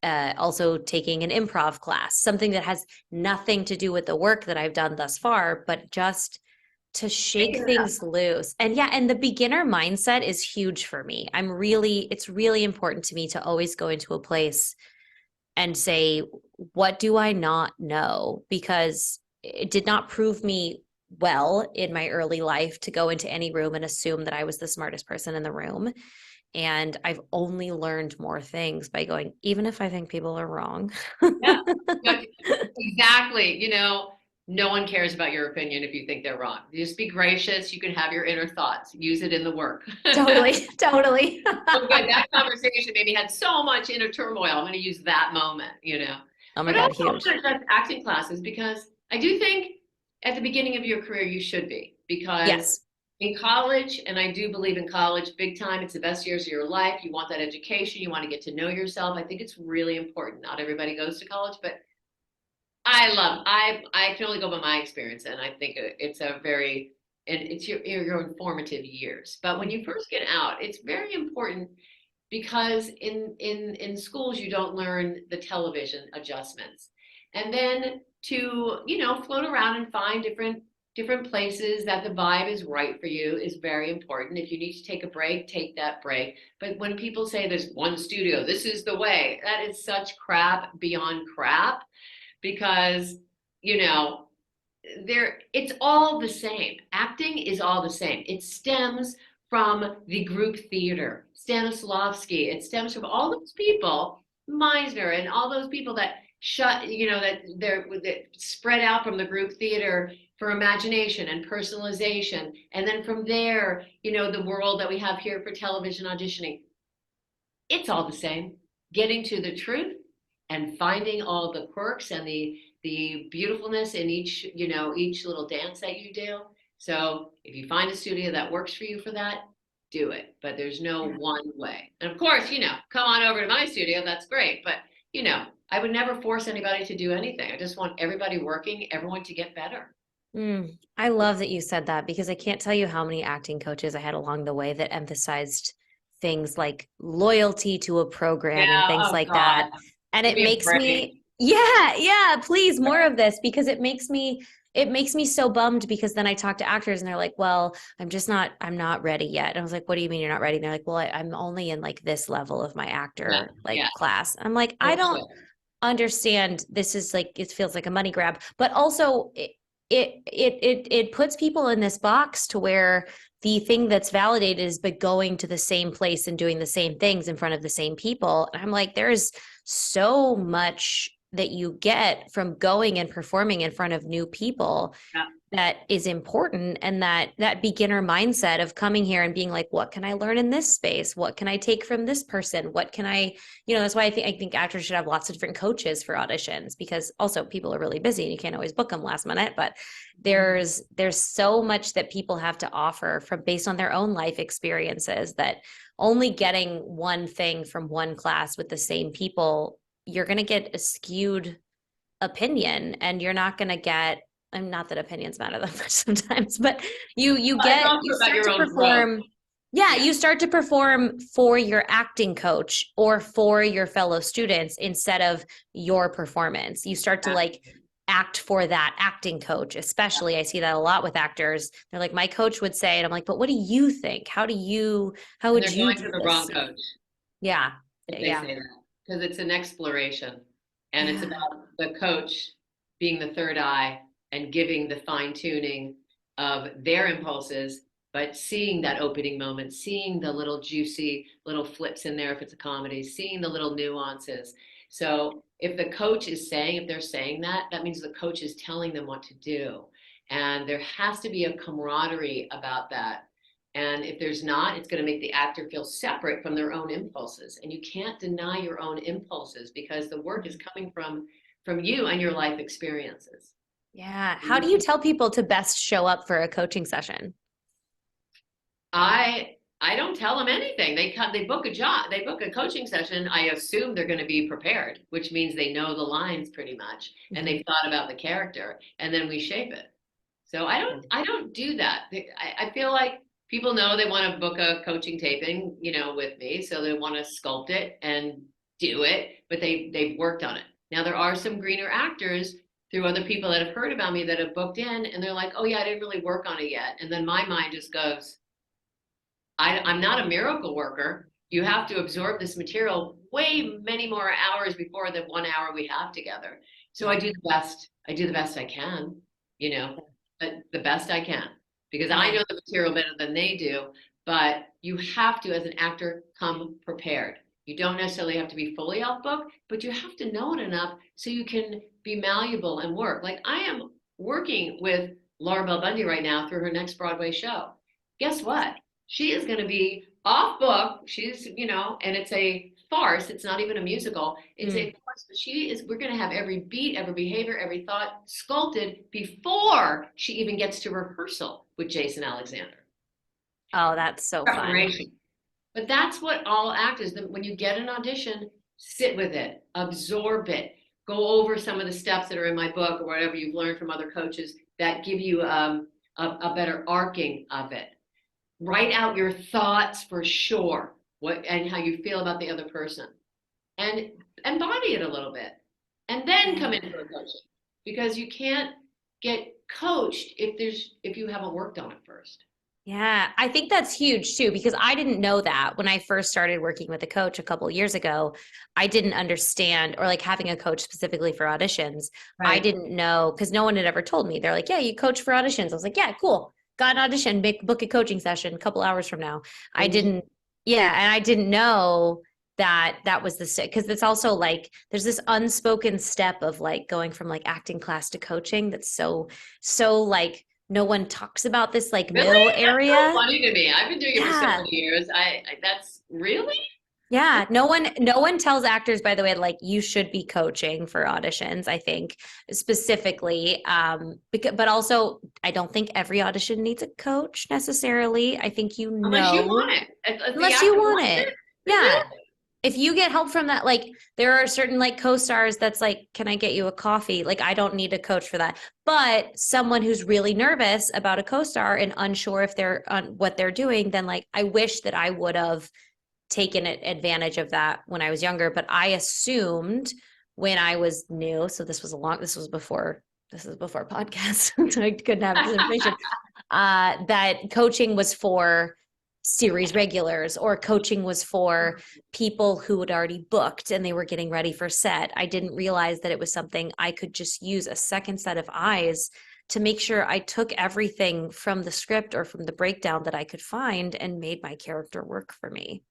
also taking an improv class, something that has nothing to do with the work that I've done thus far, but just to shake Taking it up. things loose. And yeah, and the beginner mindset is huge for me. It's really important to me to always go into a place and say, what do I not know? Because it did not prove me well in my early life to go into any room and assume that I was the smartest person in the room. And I've only learned more things by going, even if I think people are wrong. Yeah. Yeah, exactly. No one cares about your opinion if you think they're wrong. Just be gracious. You can have your inner thoughts. Use it in the work. Totally, totally. Oh, good. That conversation maybe had so much inner turmoil. I'm going to use that moment. Oh my But God, also, I'm huge. going to address acting classes because I do think at the beginning of your career, you should be. Because Yes. in college, and I do believe in college big time, it's the best years of your life. You want that education, you want to get to know yourself. I think it's really important. Not everybody goes to college, but I can only go by my experience, and I think it's a very and it's your informative years. But when you first get out, it's very important because in schools you don't learn the television adjustments, and then to float around and find different places that the vibe is right for you is very important. If you need to take a break, take that break. But when people say there's one studio, this is the way, that is such crap beyond crap because you know it's all the same. Acting is all the same. It stems from the group theater, Stanislavski. It stems from all those people, Meisner, and all those people that that spread out from the group theater for imagination and personalization, and then from there, the world that we have here for television auditioning. It's all the same. Getting to the truth and finding all the quirks and the beautifulness in each little dance that you do. So if you find a studio that works for you for that, do it. But there's no one way. And of course, come on over to my studio. That's great. But, I would never force anybody to do anything. I just want everybody working, everyone to get better. I love that you said that because I can't tell you how many acting coaches I had along the way that emphasized things like loyalty to a program and Yeah. things Oh like God. that. And Give it me a makes break. me, yeah, please more of this because it makes me so bummed because then I talk to actors and they're like, well, I'm not ready yet. And I was like, what do you mean you're not ready? And they're like, well, I'm only in like this level of my Yeah. actor like Yeah. class. I'm like, I don't Bullshit. understand this is like it feels like a money grab, but also it puts people in this box to where the thing that's validated is but going to the same place and doing the same things in front of the same people. And I'm like, there's so much that you get from going and performing in front of new people Yeah. that is important, and that beginner mindset of coming here and being like, what can I learn in this space, what can I take from this person, what can I, that's why I think actors should have lots of different coaches for auditions, because also people are really busy and you can't always book them last minute, but there's so much that people have to offer from based on their own life experiences that only getting one thing from one class with the same people, you're going to get a skewed opinion, and you're not going to get, and not that opinions matter that much sometimes, but you Well, it's get also you about start your to own growth. perform. Yeah, Yeah. you start to perform for your acting coach or for your fellow students instead of your performance. You start to Yeah. like act for that acting coach, especially I see that a lot with actors. They're like, my coach would say, and I'm like, but what do you think? How And would they're you going do to the this? wrong coach Yeah. if they Yeah. say that, because it's an exploration, and it's Yeah. about the coach being the third eye and giving the fine tuning of their impulses, but seeing that opening moment, seeing the little juicy little flips in there if it's a comedy, seeing the little nuances. So if the coach is saying, if they're saying that, that means the coach is telling them what to do. And there has to be a camaraderie about that. And if there's not, it's going to make the actor feel separate from their own impulses. And you can't deny your own impulses because the work is coming from you and your life experiences. Yeah. How do you tell people to best show up for a coaching session? I don't tell them anything. They book a job, they book a coaching session. I assume they're going to be prepared, which means they know the lines pretty much and Mhm. they've thought about the character, and then we shape it. So I don't do that. I feel like people know they want to book a coaching taping, with me, so they want to sculpt it and do it, but they've worked on it. Now there are some greener actors through other people that have heard about me that have booked in, and they're like, "Oh yeah, I didn't really work on it yet," and then my mind just goes, I'm not a miracle worker. You have to absorb this material way many more hours before the 1 hour we have together. So Yeah. I do the best I can, but the best I can, because I Yeah. know the material better than they do. But you have to, as an actor, come prepared. You don't necessarily have to be fully off book, but you have to know it enough so you can be malleable and work. Like I am working with Laura Bell Bundy right now through her next Broadway show. Guess what? She is going to be off book. And it's a farce. It's not even a musical. It's a Mm. farce, but we're going to have every beat, every behavior, every thought sculpted before she even gets to rehearsal with Jason Alexander. Oh, that's so fun. Preparation. But that's what all actors, when you get an audition, sit with it, absorb it, go over some of the steps that are in my book or whatever you've learned from other coaches that give you a better arcing of it. Write out your thoughts for sure, what and how you feel about the other person, and embody it a little bit, and then Yeah. come in for a coaching, because you can't get coached if you haven't worked on it first. Yeah, I think that's huge too, because I didn't know that when I first started working with a coach a couple of years ago. I didn't understand, or like having a coach specifically for auditions. I Right. didn't know because no one had ever told me. They're like, yeah, you coach for auditions. I was like, yeah, cool. Got an audition, book a coaching session a couple hours from now. I And didn't, yeah, and I didn't know that was the because it's also like there's this unspoken step of like going from like acting class to coaching that's so like no one talks about this like really, middle that's so area. funny to me. I've been doing it for so Yeah. many years. That's really. Yeah, no one tells actors, by the way, like you should be coaching for auditions, I think specifically. But also I don't think every audition needs a coach necessarily. I think Unless you want it. If the unless you actor want wants it. it, then do Yeah. it. If you get help from that, like there are certain like co-stars that's like, can I get you a coffee? Like I don't need a coach for that. But someone who's really nervous about a co-star and unsure if they're on what they're doing, then like I wish that I would have taken advantage of that when I was younger. But I assumed when I was new, so this was before podcasts, so I couldn't have this information. That coaching was for series regulars or coaching was for people who had already booked and they were getting ready for set. I didn't realize that it was something I could just use a second set of eyes to make sure I took everything from the script or from the breakdown that I could find and made my character work for me.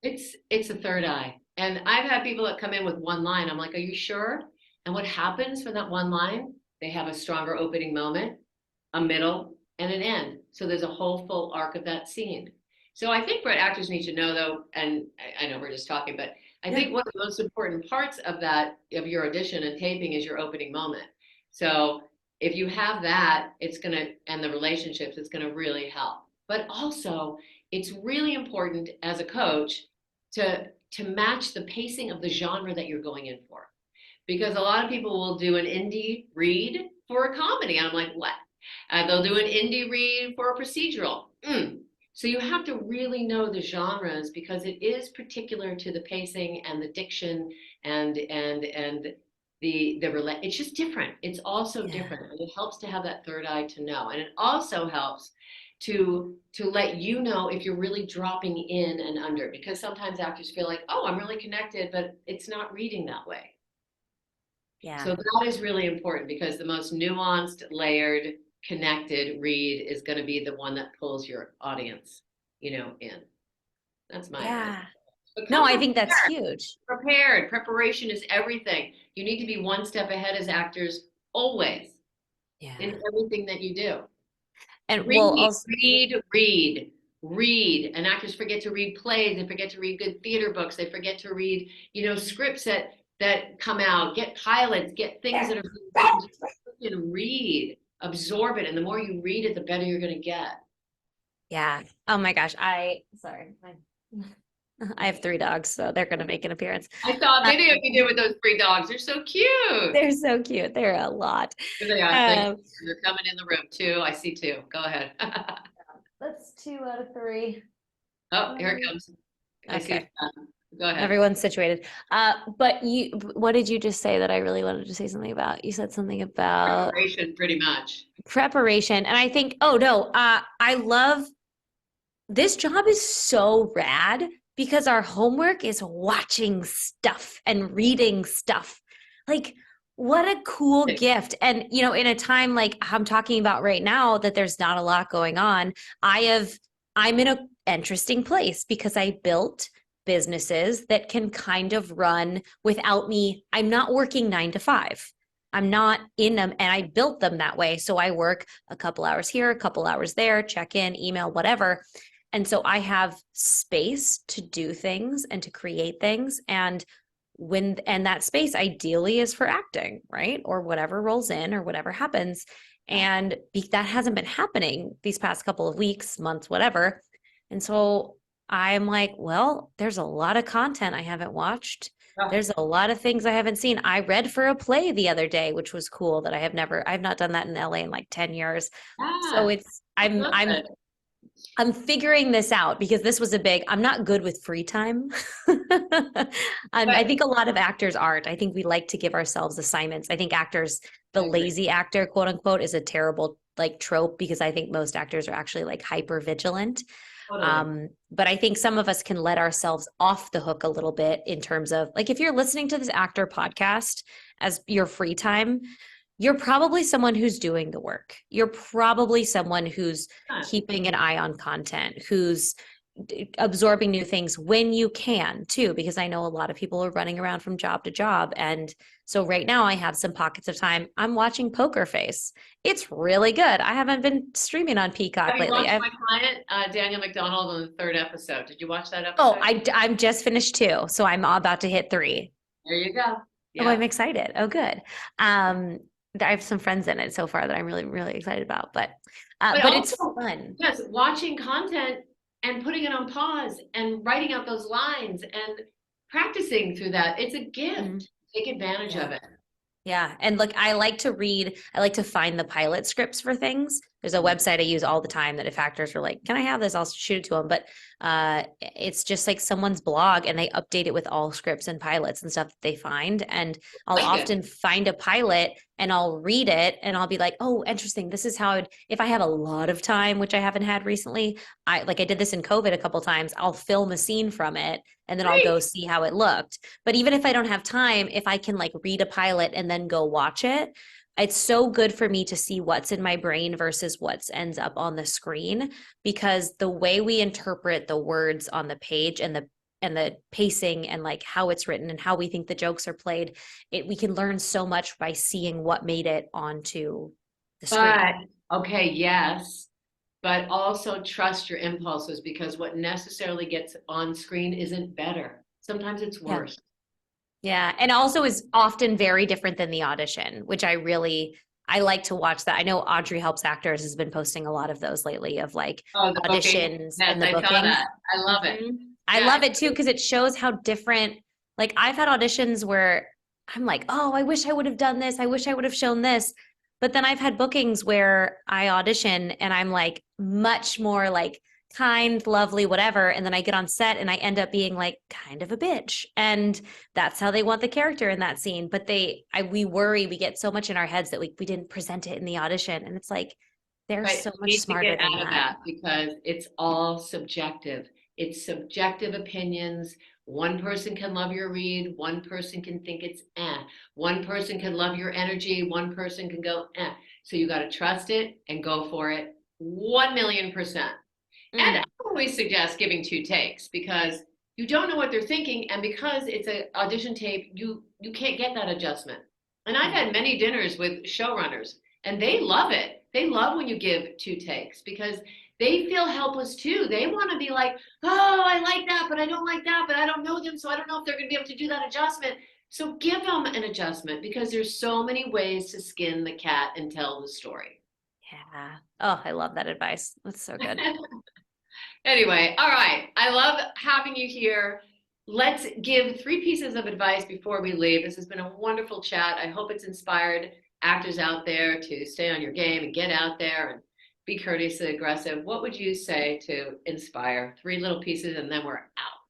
It's a third eye. And I've had people that come in with one line. I'm like, are you sure? And what happens for that one line? They have a stronger opening moment, a middle, and an end. So there's a whole full arc of that scene. So I think what actors need to know though, and I know we're just talking, but I Yeah. think one of the most important parts of that, of your audition and taping is your opening moment. So if you have that, it's gonna, and the relationships, it's gonna really help. But also, it's really important as a coach to match the pacing of the genre that you're going in for. Because a lot of people will do an indie read for a comedy. And I'm like, what? They'll do an indie read for a procedural. So you have to really know the genres because it is particular to the pacing and the diction and it's just different. It's also Yeah. different. And it helps to have that third eye to know. And it also helps to let you know if you're really dropping in and under because sometimes actors feel like, oh, I'm really connected, but it's not reading that way. Yeah. So that is really important because the most nuanced, layered, connected read is going to be the one that pulls your audience, in. That's my advice. Yeah. But No, come I think that's prepared. huge. Prepared. Preparation is everything. You need to be one step ahead as actors always in Yeah. everything that you do. And well, Read, also, read. And actors forget to read plays. They forget to read good theater books. They forget to read, scripts that come out. Get pilots. Get things that are just read, absorb it, and the more you read it, the better you're going to get. yeah. Oh my gosh. Sorry. I have 3 dogs, so they're going to make an appearance. I saw a Uh, video you did with those 3 dogs. They're so cute. they're so cute. They're a lot. Here they are. Thank Um, you. They're coming in the room too. I see 2. Go ahead. that's 2 out of 3. Oh, here it comes. I see. Okay. Go ahead. Everyone's situated. But what did you just say that I really wanted to say something about? You said something about Preparation, pretty much. preparation. And I think, oh no, I love this job is so rad because our homework is watching stuff and reading stuff. Like, what a cool gift. And, in a time like I'm talking about right now that there's not a lot going on, I'm in an interesting place because I built businesses that can kind of run without me. I'm not working 9 to 5. I'm not in them and I built them that way. So I work a couple hours here, a couple hours there, check in, email, whatever. And so I have space to do things and to create things. And that space ideally is for acting, right? Or whatever rolls in or whatever happens. And that hasn't been happening these past couple of weeks, months, whatever. And so I'm like, well, there's a lot of content I haven't watched. There's a lot of things I haven't seen. I read for a play the other day, which was cool that I've not done that in LA in like 10 years. So I'm figuring this out because this was I'm not good with free time. I think a lot of actors aren't. I think we like to give ourselves assignments. I think actors, the lazy actor, quote unquote, is a terrible like trope because I think most actors are actually like hyper vigilant. Totally. But I think some of us can let ourselves off the hook a little bit in terms of like if you're listening to this actor podcast as your free time, you're probably someone who's doing the work. You're probably someone who's keeping an eye on content, who's absorbing new things when you can too, because I know a lot of people are running around from job to job. And so right now I have some pockets of time. I'm watching Poker Face. It's really good. I haven't been streaming on Have Peacock you lately. watched my client, Daniel McDonald, on the third episode? Did you watch that Oh, episode? I'm just finished two, so I'm about to hit three. There you go. Oh, I'm Yeah. excited. Oh, good. Um, I have some friends in it so far that I'm really, really excited about. But But it's also, fun. yes, watching content and putting it on pause and writing out those lines and practicing through that. It's a Mhm. gift. Take advantage Yeah. of it. Yeah. And look, I like to read, I like to find the pilot scripts for things. There's a website I use all the time that if actors are like, can I have this? I'll shoot it to them. But it's just like someone's blog and they update it with all scripts and pilots and stuff that they find. And I'll Like it. often find a pilot and I'll read it and I'll be like, oh, interesting. This is how I'd, if I have a lot of time, which I haven't had recently, I did this in COVID a couple times, I'll film a scene from it and then I'll go Great. see how it looked. But even if I don't have time, if I can like read a pilot and then go watch it, it's so good for me to see what's in my brain versus what ends up on the screen, because the way we interpret the words on the page and the pacing and like how it's written and how we think the jokes are played, we can learn so much by seeing what made it onto the screen. But, okay, yes, but also trust your impulses, because what necessarily gets on screen isn't better. Sometimes it's Yeah. worse. Yeah. And also is often very different than the audition, which I like to watch that. I know Audrey Helps Actors has been posting a lot of those lately of like Oh, the booking. auditions Yes, and the I saw bookings. that. I love it. Mhm. I Yeah. love it too because it shows how different, like I've had auditions where I'm like, oh, I wish I would have done this. I wish I would have shown this. But then I've had bookings where I audition and I'm like much more like kind, lovely, whatever. And then I get on set and I end up being like kind of a bitch. And that's how they want the character in that scene. But we worry, we get so much in our heads that we didn't present it in the audition. And it's like, they're Right. so You much need to smarter get than out of that. that because it's all subjective. It's subjective opinions. One person can love your read, one person can think it's eh. One person can love your energy, one person can go eh. So you got to trust it and go for it 1,000,000%. And I Mm, always suggest giving two takes because you don't know what they're thinking, and because it's an audition tape, you can't get that adjustment. And I've yeah. had many dinners with showrunners, and they love it. They love when you give two takes because they feel helpless too. They want to be like, oh, I like that, but I don't like that, but I don't know them, so I don't know if they're going to be able to do that adjustment. So give them an adjustment because there's so many ways to skin the cat and tell the story. Yeah. Oh, I love that advice. That's so good. Anyway, all right. I love having you here. Let's give three pieces of advice before we leave. This has been a wonderful chat. I hope it's inspired actors out there to stay on your game and get out there and be courteously aggressive. What would you say to inspire? Three little pieces and then we're out.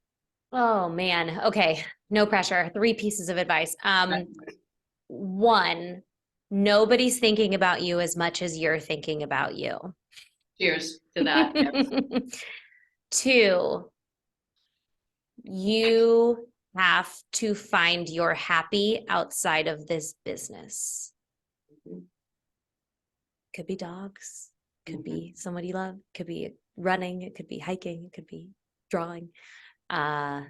Oh man. Okay. No pressure. Three pieces of advice. One, nobody's thinking about you as much as you're thinking about you. Cheers to that. Yes. Two, you have to find your happy outside of this business. Could be dogs, could be somebody you love, could be running, it could be hiking, it could be drawing. Uh,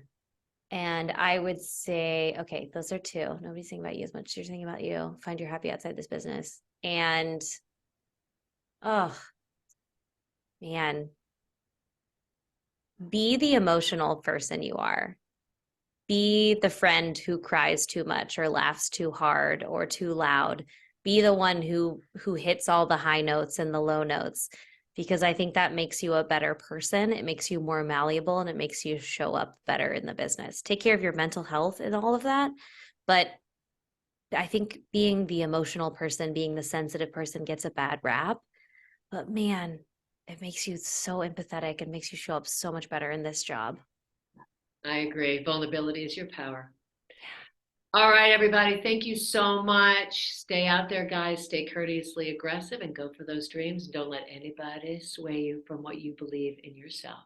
and I would say, okay, those are two. Nobody's thinking about you as much as you're thinking about you. Find your happy outside this business. And oh man, be the emotional person you are. Be the friend who cries too much or laughs too hard or too loud. Be the one who hits all the high notes and the low notes, because I think that makes you a better person. It makes you more malleable and it makes you show up better in the business. Take care of your mental health and all of that. But I think being the emotional person, being the sensitive person gets a bad rap. But man, it makes you so empathetic and makes you show up so much better in this job. I agree. Vulnerability is your power. All right, everybody. Thank you so much. Stay out there, guys. Stay courteously aggressive and go for those dreams. Don't let anybody sway you from what you believe in yourself.